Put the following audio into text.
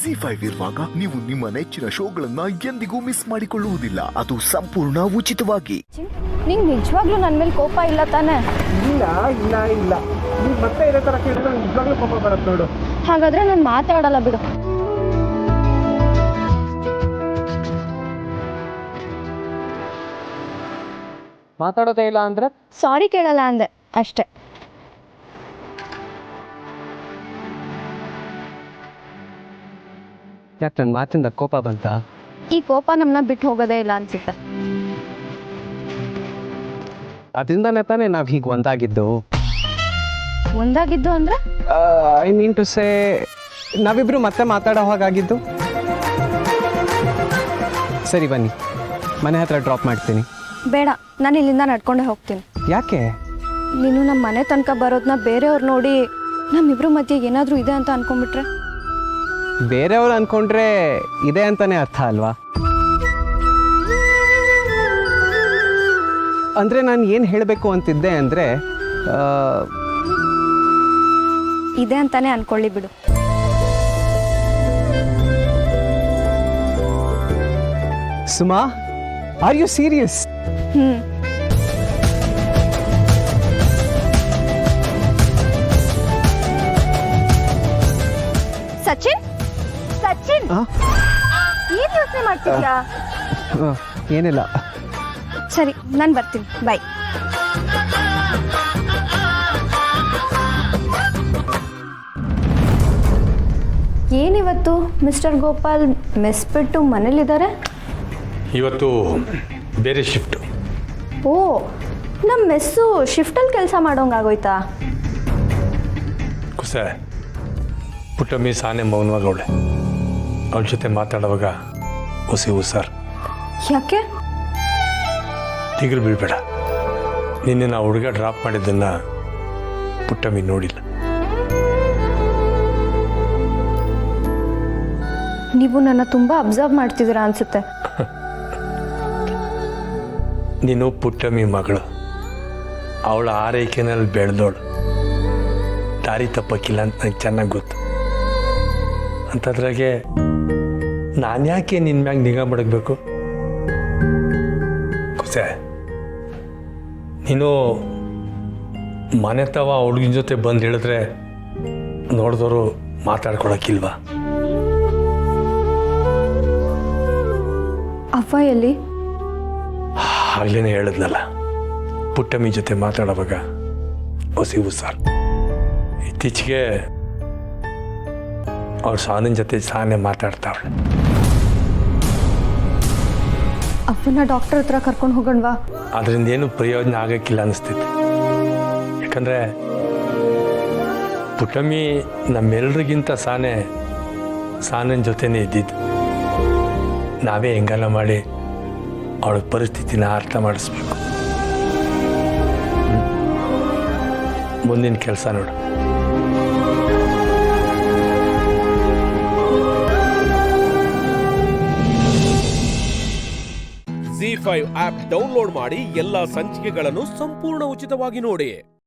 ZEE5 ಇರುವಾಗ ನೀವು ನಿಮ್ಮ ನೆಚ್ಚಿನ ಶೋಗಳನ್ನ ಎಂದಿಗೂ ಮಿಸ್ ಮಾಡಿಕೊಳ್ಳುವುದಿಲ್ಲ. ಅದು ಸಂಪೂರ್ಣ ಉಚಿತವಾಗಿ. ನಿಂಗೆ ನಿಜವಾಗ್ಲೂ ನನ್ನ ಮೇಲೆ ಕೋಪ ಇಲ್ಲ ತಾನೆ? ಇಲ್ಲ ಇಲ್ಲ ಇಲ್ಲ, ನೀವು ಮತ್ತೆ ಇದೇ ಥರ ಕೇಳಿದ್ರೆ ನಿಜವಾಗ್ಲೂ ಕೋಪ ಬರುತ್ತೆ ನೋಡು. ಹಾಗಾದ್ರೆ ನಾನು ಮಾತಾಡಲ್ಲ ಬಿಡು. ಮಾತಾಡೋದೇ ಇಲ್ಲ ಅಂದ್ರೆ ಸಾರಿ ಕೇಳಲ್ಲ ಅಂದೆ ಅಷ್ಟೇ. ಯಾಕೆ ನನ್ನ ಮಾತಿಂದ ಕೋಪ ಬಂತ? ಈ ಕೋಪ ನಮ್ಮನ್ನ ಬಿಟ್ಟು ಹೋಗೋದೇ ಇಲ್ಲ ಅನ್ಸುತ್ತೆ. ಅದರಿಂದನೇ ತಾನೇ ನಾವು ಹೀಗೆ ಒಂದಾಗಿದ್ದು. ಒಂದಾಗಿದ್ದು ಅಂದ್ರೆ ಐ ಮೀನ್ ಟು ಸೇ, ನಾವಿಬ್ರು ಮತ್ತೆ ಮಾತಾಡೋ ಹಾಗಾಗಿದ್ದು. ಸರಿ ಬನ್ನಿ, ಮನೆ ಹತ್ರ ಡ್ರಾಪ್ ಮಾಡ್ತೀನಿ. ಬೇಡ, ನಾನು ಇಲ್ಲಿಂದ ನಡ್ಕೊಂಡೇ ಹೋಗ್ತೀನಿ. ಯಾಕೆ? ನೀನು ನಮ್ಮ ಮನೆ ತನಕ ಬರೋದನ್ನ ಬೇರೆಯವ್ರು ನೋಡಿ ನಮ್ಮಿಬ್ರು ಮಧ್ಯೆ ಏನಾದರೂ ಇದೆ ಅಂತ ಅನ್ಕೊಂಡ್ಬಿಟ್ರೆ? ಬೇರೆಯವ್ರು ಅನ್ಕೊಂಡ್ರೆ ಇದೆ ಅಂತಾನೆ ಅರ್ಥ ಅಲ್ವಾ? ಅಂದರೆ ನಾನು ಏನು ಹೇಳಬೇಕು ಅಂತಿದ್ದೆ ಅಂದರೆ, ಇದೆ ಅಂತಾನೆ ಅನ್ಕೊಳ್ಳಿ ಬಿಡು. Suma, are you serious? Sachin, Sachin, ಏನ್ ಯೋಚನೆ ಮಾಡ್ತಿದ್ಯಾ? ಏನಿಲ್ಲ. ಸರಿ, ನಾನು ಬರ್ತೀನಿ. ಬಾಯ್. ಏನಿವತ್ತು ಮಿಸ್ಟರ್ ಗೋಪಾಲ್ ಮೆಸ್ ಬಿಟ್ಟು ಮನೇಲಿದ್ದಾರೆ? ಇವತ್ತು ಬೇರೆ ಶಿಫ್ಟು. ಓ, ನಮ್ಮ ಮೆಸ್ಸು ಶಿಫ್ಟಲ್ಲಿ ಕೆಲಸ ಮಾಡೋಂಗಾಗೋಯ್ತಾ? ಕುಸೆ ಪುಟ್ಟಮ್ಮಿ ಸಾನೆ ಮೌನವಾಗವಳೆ. ಅವಳ ಜೊತೆ ಮಾತಾಡುವಾಗ ಹುಸಿ ಹುಸಾರ್. ಯಾಕೆ? ತಿಗುರು ಬೀಳ್ಬೇಡ. ನಿನ್ನೆ ನಾವು ಹುಡುಗ ಡ್ರಾಪ್ ಮಾಡಿದ್ದನ್ನು ಪುಟ್ಟಮ್ಮಿ ನೋಡಿಲ್ಲ. ನೀವು ನನ್ನ ತುಂಬ ಅಬ್ಸರ್ವ್ ಮಾಡ್ತಿದ್ದೀರಾ ಅನ್ಸುತ್ತೆ. ನೀನು ಪುಟ್ಟಮ್ಮಿ ಮಗಳು, ಅವಳ ಆರೈಕೆನಲ್ಲಿ ಬೆಳೆದೋಳು. ದಾರಿ ತಪ್ಪಕ್ಕಿಲ್ಲ ಅಂತ ನನಗೆ ಚೆನ್ನಾಗಿ ಗೊತ್ತು. ಅಂಥದ್ರಾಗೆ ನಾನು ಯಾಕೆ ನಿನ್ನ ಮ್ಯಾಗ ನಿಗಾ ಮಾಡಬೇಕು? ಕುಸೆ, ನೀನು ಮನೆ ತವ ಹುಡುಗಿನ ಜೊತೆ ಬಂದು ಹೇಳಿದ್ರೆ ನೋಡಿದವರು ಮಾತಾಡ್ಕೊಳಕ್ಕಿಲ್ವಾ? ಅವ್ವ ಎಲ್ಲಿ? ಆಗ್ಲೇ ಹೇಳಿದ್ನಲ್ಲ, ಪುಟ್ಟಮ್ಮಿ ಜೊತೆ ಮಾತಾಡುವಾಗ ಹುಸಿ ಹುಸಾರ್. ಇತ್ತೀಚೆಗೆ ಅವ್ರ ಸಾನಿನ ಜೊತೆ ಸಾನೆ ಮಾತಾಡ್ತಾವಳೆ. ಅವ್ವನ ಡಾಕ್ಟರ್ ಹತ್ರ ಕರ್ಕೊಂಡು ಹೋಗೋಣವಾ? ಅದರಿಂದ ಏನು ಪ್ರಯೋಜನ ಆಗಕ್ಕಿಲ್ಲ ಅನಿಸ್ತೈತೆ. ಯಾಕಂದರೆ ಪುಟ್ಟಮ್ಮಿ ನಮ್ಮೆಲ್ರಿಗಿಂತ ಸಾನಿನ ಜೊತೆನೇ ಇದ್ದಿದ್ದು. ನಾವೇ ಹೆಂಗೆಲ್ಲ ಮಾಡಿ ಅವಳ ಪರಿಸ್ಥಿತಿನ ಅರ್ಥ ಮಾಡಿಸ್ಬೇಕು. ಮುಂದಿನ ಕೆಲಸ ನೋಡು. ZEE5 ಆಪ್ ಡೌನ್ಲೋಡ್ ಮಾಡಿ ಎಲ್ಲಾ ಸಂಚಿಕೆಗಳನ್ನು ಸಂಪೂರ್ಣ ಉಚಿತವಾಗಿ ನೋಡಿ.